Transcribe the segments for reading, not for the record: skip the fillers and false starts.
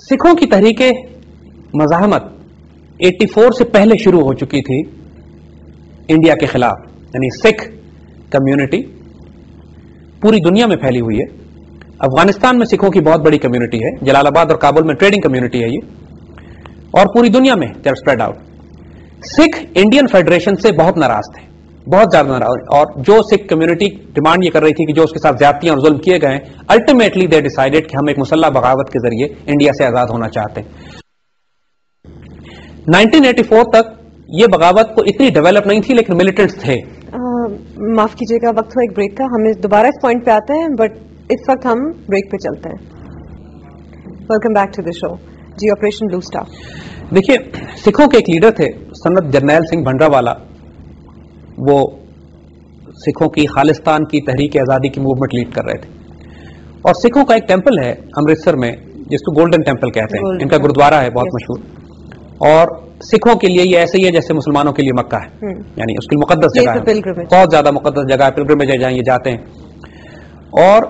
سکھوں کی تحریک مزاحمت 84 سے پہلے شروع ہو چکی تھی انڈیا کے خلاف، یعنی سکھ کمیونٹی پوری دنیا میں پھیلی ہوئی ہے. افغانستان میں سکھوں کی بہت بڑی کمیونٹی ہے، جلال آباد اور کابل میں ٹریڈنگ کمیونٹی ہے یہ، اور پوری دنیا میں they are spread out. Sikh Indian federation سے بہت ناراض تھے، بہت زیادہ ناراض، اور جو سکھ کمیونٹی ڈیمانڈ یہ کر رہی تھی کہ جو اس کے ساتھ زیادتیاں اور ظلم کیے گئے، الٹیمیٹلی دے ڈیسائیڈڈ کہ ہم ایک مسلح بغاوت کے ذریعے انڈیا سے آزاد ہونا چاہتے ہیں. 1984 تک یہ بغاوت کو اتنی ڈیولپ نہیں تھی، لیکن ملیٹنٹس تھے. معاف کیجیے گا، وقت ہوا ایک بریک کا، ہم دوبارہ اس پوائنٹ پہ آتے ہیں، بٹ اس وقت ہم بریک پہ چلتے ہیں. Welcome back to the show. جی، آپریشن بلو اسٹار. دیکھیے، سکھوں کے ایک لیڈر تھے سنت جرنیل سنگھ بھنڈرا والا، وہ سکھوں کی خالصتان کی تحریک آزادی کی موومنٹ لیڈ کر رہے تھے. اور سکھوں کا ایک ٹیمپل ہے امرتسر میں جس کو گولڈن ٹیمپل کہتے ہیں، ان کا گرودوارا ہے بہت مشہور، اور سکھوں کے لیے یہ ایسے ہی ہے جیسے مسلمانوں کے لیے مکہ ہے، یعنی اس کی مقدس جگہ ہے، بہت زیادہ مقدس جگہ ہے، پلگرمیج ہے جہاں یہ جاتے ہیں. اور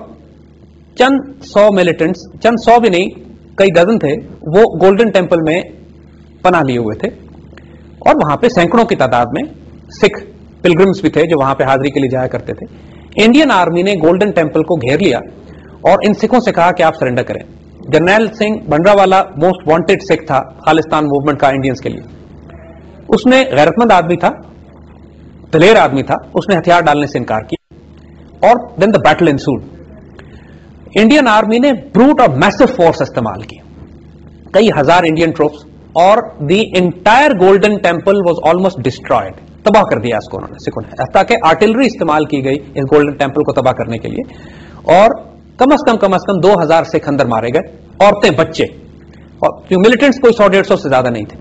چند سو ملیٹنٹس، چند سو بھی نہیں، کئی ڈزن تھے، وہ گولڈن ٹیمپل میں پناہ لیے ہوئے تھے، اور وہاں پہ سینکڑوں کی تعداد میں سکھ پلگرمز بھی تھے جو وہاں پہ حاضری کے لیے جایا کرتے تھے. انڈین آرمی نے گولڈن ٹیمپل کو گھیر لیا اور ان سکھوں سے کہا کہ آپ سرنڈر کریں. جرنیل سنگھ بھنڈرا والا موسٹ وانٹڈ سکھ تھا خالصتان موومنٹ کا انڈینز کے لیے. اس نے غیرت مند آدمی تھا، دلیر آدمی تھا، اس نے ہتھیار ڈالنے سے انکار کیا، اور دین دا بیٹل انسوڈ. انڈین آرمی نے بروٹ اور میسو فورس استعمال کی، کئی ہزار انڈین ٹروپس، اور the entire golden temple was almost destroyed. تباہ کر دیا اس کو انہوں نے، سکھوں نے، حتیٰ کہ آرٹلری استعمال کی گئی اس گولڈن ٹیمپل کو تباہ کرنے کے لیے، اور کم از کم 2000 سکھ اندر مارے گئے، عورتیں، بچے، اور ملیٹنٹس کوئی 100-150 سے زیادہ نہیں تھے،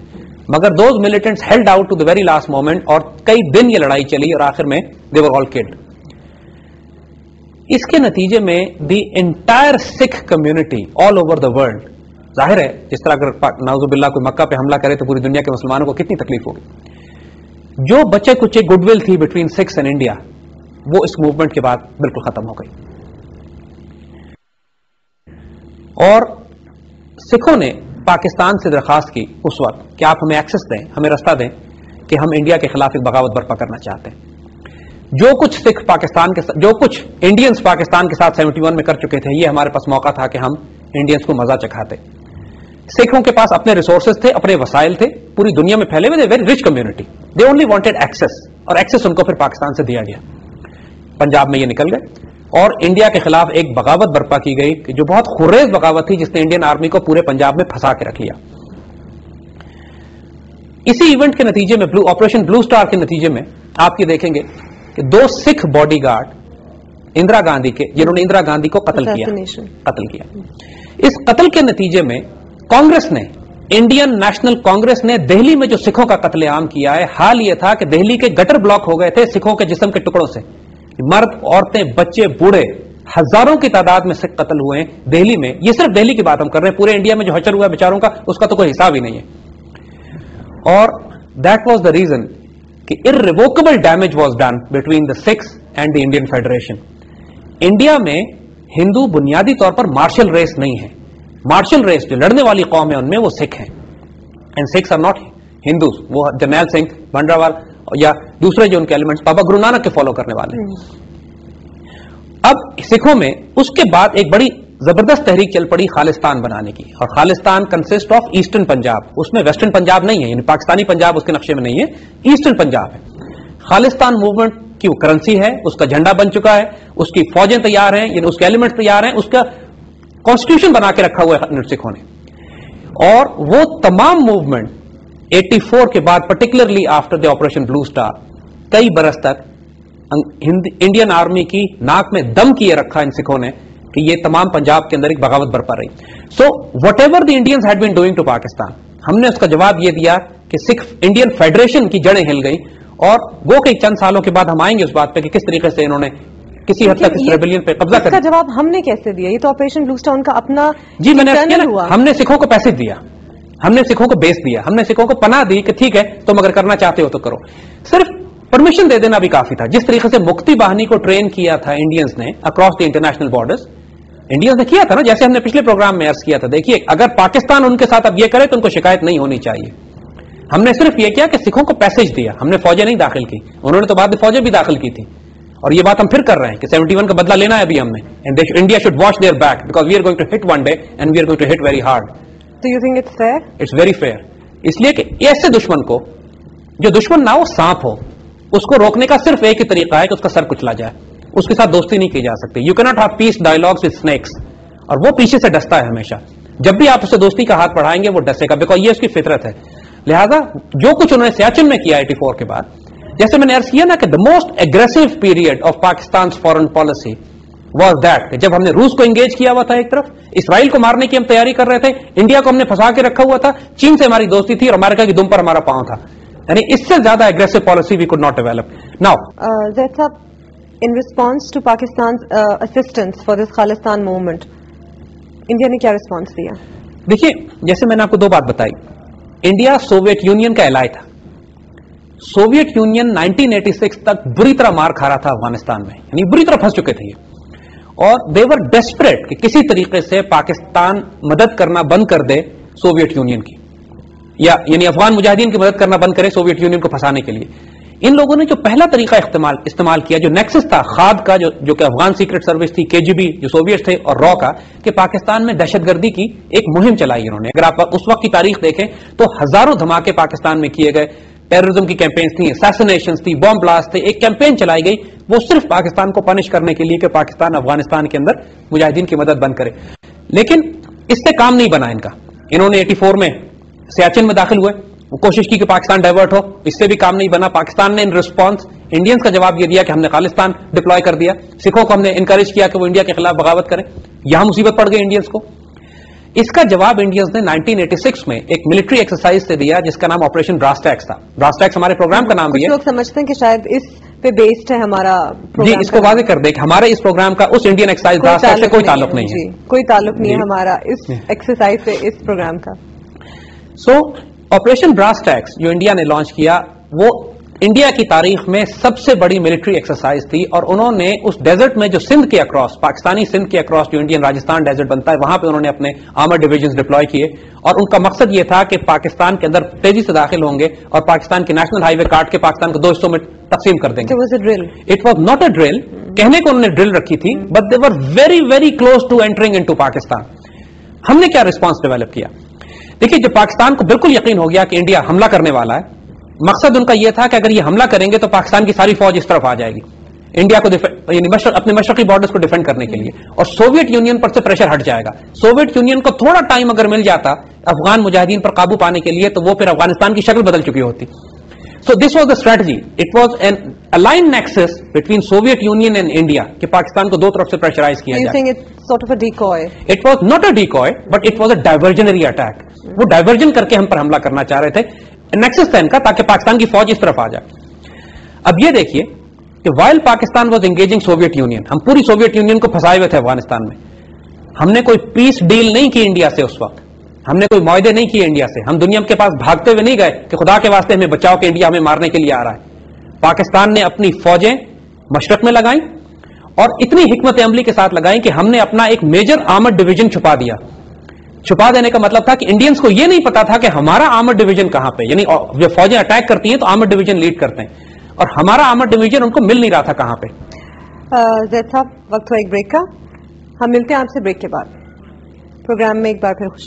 مگر those militants held out to the very last moment, اور کئی دن یہ لڑائی چلی اور آخر میں دے ور آل کلڈ. اس کے نتیجے میں the entire Sikh community all over the world, ظاہر ہے جس طرح اگر نعوذ باللہ کوئی مکہ پہ حملہ کرے تو پوری دنیا کے مسلمانوں کو کتنی تکلیف ہوگی. جو بچے کچھ گڈ ول تھی بٹوین سکھس اینڈ انڈیا، وہ اس موومنٹ کے بعد بالکل ختم ہو گئی. اور سکھوں نے پاکستان سے درخواست کی اس وقت کہ آپ ہمیں ایکسس دیں، ہمیں رستہ دیں کہ ہم انڈیا کے خلاف ایک بغاوت برپا کرنا چاہتے ہیں. جو کچھ سکھ پاکستان کے جو کچھ انڈینز پاکستان کے ساتھ 71 میں کر چکے تھے، یہ ہمارے پاس موقع تھا کہ ہم انڈینز کو مزہ چکھاتے. سکھوں کے پاس اپنے ریسورسز تھے، اپنے وسائل تھے، پوری دنیا میں پھیلے ہوئے، very rich community, they only wanted access, اور ایکسس ان کو پھر پاکستان سے دیا گیا. پنجاب میں یہ نکل گئے اور انڈیا کے خلاف ایک بغاوت برپا کی گئی جو بہت خریز بغاوت تھی، جس نے انڈین آرمی کو پورے پنجاب میں پھنسا کے رکھ لیا. اسی ایونٹ کے نتیجے میں، آپریشن بلو اسٹار کے نتیجے میں، آپ یہ دیکھیں گے کہ 2 سکھ باڈی گارڈ اندرا گاندھی کے، جنہوں نے اندرا گاندھی کو قتل کیا. اس قتل کے نتیجے میں کانگریس نے، انڈین نیشنل کانگریس نے دہلی میں جو سکھوں کا قتل عام کیا ہے، حال یہ تھا کہ دہلی کے گٹر بلاک ہو گئے تھے سکھوں کے جسم کے ٹکڑوں سے. مرد، عورتیں، بچے، بوڑھے، ہزاروں کی تعداد میں سکھ قتل ہوئے ہیں دہلی میں. یہ صرف دہلی کی بات ہم کر رہے ہیں، پورے انڈیا میں جو حشر ہوا ہے بیچاروں کا، اس کا تو کوئی حساب ہی نہیں ہے. اور دیٹ واز دا ریزن کہ irrevocable damage was done between the Sikhs and the Indian Federation. India میں ہندو بنیادی طور پر مارشل ریس نہیں ہے. مارشل ریس جو لڑنے والی قوم ہے ان میں وہ سکھ ہیں، and Sikhs are not Hindus. وہ جرنیل سنگھ بھنڈراوال یا دوسرے جو ان کے ایلیمنٹس بابا گرو نانک کے فالو کرنے والے ہیں. اب سکھوں میں اس کے بعد ایک بڑی زبردست تحریک چل پڑی خالصتان بنانے کی، اور Khalistan consist of eastern Punjab. اس میں ویسٹرن پنجاب نہیں ہے، یعنی پاکستانی پنجاب اس کے نقشے میں نہیں ہے، ایسٹرن پنجاب ہے. خالصتان موومنٹ کی وہ کرنسی ہے، اس کا جھنڈا بن چکا ہے، اس کی فوجیں تیار ہیں، یعنی اس کے ایلیمنٹ تیار ہیں، اس کا کانسٹیٹیوشن بنا کے رکھا ہوا ہے سکھوں نے. اور وہ تمام موومنٹ 84 کے بعد، particularly after the Operation Blue Star, کئی برس تک انڈین آرمی کی ناک میں دم کیے رکھا ان سکھوں نے کہ یہ تمام پنجاب کے اندر ایک بغاوت برپا رہی. So whatever the Indians had been doing to Pakistan, ہم نے اس کا جواب یہ دیا کہ سکھ انڈین فیڈریشن کی جڑیں ہل گئی. اور وہ کئی چند سالوں کے بعد ہم آئیں گے اس بات پہ کہ کس طریقے سے انہوں نے کسی حد تک اس ریبیلین پہ قبضہ کر. اس کا جواب ہم نے کیسے دیا؟ یہ تو آپریشن بلو اسٹار کا اپنا، جی میں نے ہم نے سکھوں کو پیسے دیا، ہم نے سکھوں کو بیس دیا، ہم نے سکھوں کو پناہ دی کہ ٹھیک ہے تم اگر کرنا چاہتے ہو تو کرو. صرف پرمیشن دے دینا بھی کافی تھا. جس طریقے سے مکتی باہنی کو ٹرین کیا تھا انڈینز نے across the international borders, Indians ने किया था ना, जैसे हमने पिछले प्रोग्राम में अर्ज किया था. देखिए, अगर पाकिस्तान उनके साथ अब ये करे तो उनको शिकायत नहीं होनी चाहिए. हमने सिर्फ ये किया कि सिखों को पैसेज दिया, हमने फौजें नहीं दाखिल की. उन्होंने तो बाद में फौजें भी दाखिल की थी, और ये बात हम फिर कर रहे हैं कि 71 का बदला लेना है अभी हमने. And India should watch their back because we are going to hit one day and we are going to hit very hard. Do you think it's fair? It's very fair. इसलिए कि ऐसे दुश्मन को, जो दुश्मन ना हो सांप हो, उसको रोकने का सिर्फ एक ही तरीका है कि उसका सर कुचला जाए. उसके साथ दोस्ती नहीं की जा सकती. You can not have peace dialogues with snakes. और वो पीछे से डसता है हमेशा. जब भी आप उससे दोस्ती का हाथ बढ़ाएंगे वो डसेगा, बिकॉज ये उसकी फितरत है. लिहाजा जो कुछ उन्होंने सियाचिन में किया 84 के बाद, जैसे मैंने अर्ज किया ना कि the most aggressive period of Pakistan foreign policy was that, जब हमने रूस को एंगेज किया हुआ था एक तरफ, इसराइल को मारने की हम तैयारी कर रहे थे, इंडिया को हमने फंसा के रखा हुआ था, चीन से हमारी दोस्ती थी और अमेरिका की दुम पर हमारा पांव था. यानी इससे ज्यादा aggressive policy we could not develop. Now that's up in response to Pakistan assistance for this Khalistan movement, India ने क्या रिस्पॉन्स दिया? देखिए, जैसे मैंने आपको दो बात बताई. इंडिया सोवियत यूनियन का एलाय था. सोवियत यूनियन 1986 तक बुरी तरह मार खा रहा था अफगानिस्तान में, यानी बुरी तरह फंस चुके थे ये, और दे वर डेस्परेट कि किसी तरीके से पाकिस्तान मदद करना बंद कर दे सोवियत यूनियन की, या यानी अफगान मुजाहिदीन की मदद करना बंद करे सोवियत यूनियन को फंसाने के लिए. इन लोगों ने जो पहला तरीका इस्तेमाल किया, जो नेक्सस था खाद का, जो कि अफगान सीक्रेट सर्विस थी, केजीबी जो सोवियत थे, और रॉ का, कि पाकिस्तान में दहशतगर्दी की एक मुहिम चलाई इन्होंने. अगर आप उस वक्त की तारीख देखें तो हजारों धमाके पाकिस्तान में किए गए, टेररिज्म की कैंपेन्स थी, असैसिनेशंस थी, बॉम्ब ब्लास्ट थे. एक कैंपेन चलाई गई वो सिर्फ पाकिस्तान को पनिश करने के लिए कि पाकिस्तान अफगानिस्तान के अंदर मुजाहिदीन की मदद बंद करे. लेकिन इससे काम नहीं बना इनका. इन्होंने 84 में सियाचिन में दाखिल हुए, वो कोशिश की कि पाकिस्तान डाइवर्ट हो, इससे भी काम नहीं बना. पाकिस्तान ने इन रिस्पॉन्स इंडियंस का जवाब ये दिया कि हमने खालिस्तान डिप्लॉय कर दिया. सिखों को हमने इनकरेज किया कि वो इंडिया के खिलाफ बगावत करें. यहां मुसीबत पड़ गई इंडियंस को. इसका जवाब इंडियंस ने 1986 में एक मिलिट्री एक्सरसाइज से दिया जिसका नाम ऑपरेशन ब्रास टैक्स था. ब्रास टैक्स हमारे प्रोग्राम का नाम भी है. लोग समझते हैं कि शायद इस पे बेस्ड है हमारा प्रोग्राम. जी, इसको वाजे कर दे कि हमारे इस प्रोग्राम का उस इंडियन एक्सरसाइज ब्रास टैक्स से कोई ताल्लुक नहीं है. कोई ताल्लुक नहीं है हमारा इस एक्सरसाइज से, इस प्रोग्राम का. सो ऑपरेशन ब्रास टैक्स जो इंडिया ने लॉन्च किया, वो इंडिया की तारीख में सबसे बड़ी मिलिट्री एक्सरसाइज थी. और उन्होंने उस डेजर्ट में, जो सिंध के अक्रॉस, पाकिस्तानी सिंध के अक्रॉस जो इंडियन राजस्थान डेजर्ट बनता है, वहां पे उन्होंने अपने आर्मर्ड डिविजन्स डिप्लॉय किए. और उनका मकसद ये था कि पाकिस्तान के अंदर तेजी से दाखिल होंगे और पाकिस्तान के नेशनल हाईवे काट के पाकिस्तान को दो हिस्सों में तकसीम कर देंगे. It was not a drill. कहने को उन्होंने ड्रिल रखी थी, but they were very very close to entering into Pakistan. हमने क्या रिस्पॉन्स डेवलप किया? देखिए, जब पाकिस्तान को बिल्कुल यकीन हो गया कि इंडिया हमला करने वाला है, मकसद उनका यह था कि अगर ये हमला करेंगे तो पाकिस्तान की सारी फौज इस तरफ आ जाएगी इंडिया को अपने मशरकी बॉर्डर्स को डिफेंड करने के लिए, और सोवियत यूनियन पर से प्रेशर हट जाएगा. सोवियत यूनियन को थोड़ा टाइम अगर मिल जाता अफगान मुजाहिदीन पर काबू पाने के लिए, तो वो फिर अफगानिस्तान की शक्ल बदल चुकी होती. So this was the strategy. It was an align nexus between Soviet union and India कि पाकिस्तान को दो तरफ से प्रेशराइज किया जाए. It was not a decoy, but it was a diversionary attack. वो डाइवर्जन करके हम पर हमला करना चाह रहे थे. नेक्सस था इनका, ताकि पाकिस्तान की फौज इस तरफ आ जाए. अब ये देखिए कि while Pakistan was engaging Soviet union, हम पूरी सोवियत यूनियन को फंसाए हुए थे अफगानिस्तान में. हमने कोई पीस डील नहीं की इंडिया से. उस वक्त हमने कोई मुआहदे नहीं किए इंडिया से. हम दुनिया के पास भागते हुए नहीं गए कि खुदा के वास्ते हमें बचाओ कि इंडिया हमें मारने के लिए आ रहा है. पाकिस्तान ने अपनी फौजें मशरक में लगाई और इतनी हिकमत अमली के साथ लगाई कि हमने अपना एक मेजर आर्मर्ड डिवीजन छुपा दिया. छुपा देने का मतलब था कि इंडियंस को यह नहीं पता था कि हमारा आर्मर्ड डिवीजन कहां पे, यानी जो फौजें अटैक करती हैं तो आर्मर्ड डिवीजन लीड करते हैं, और हमारा आर्मर्ड डिवीजन उनको मिल नहीं रहा था कहां पे. वक्त हुआ एक ब्रेक का. हम मिलते हैं आपसे ब्रेक के बाद. प्रोग्राम में एक बार फिर खुश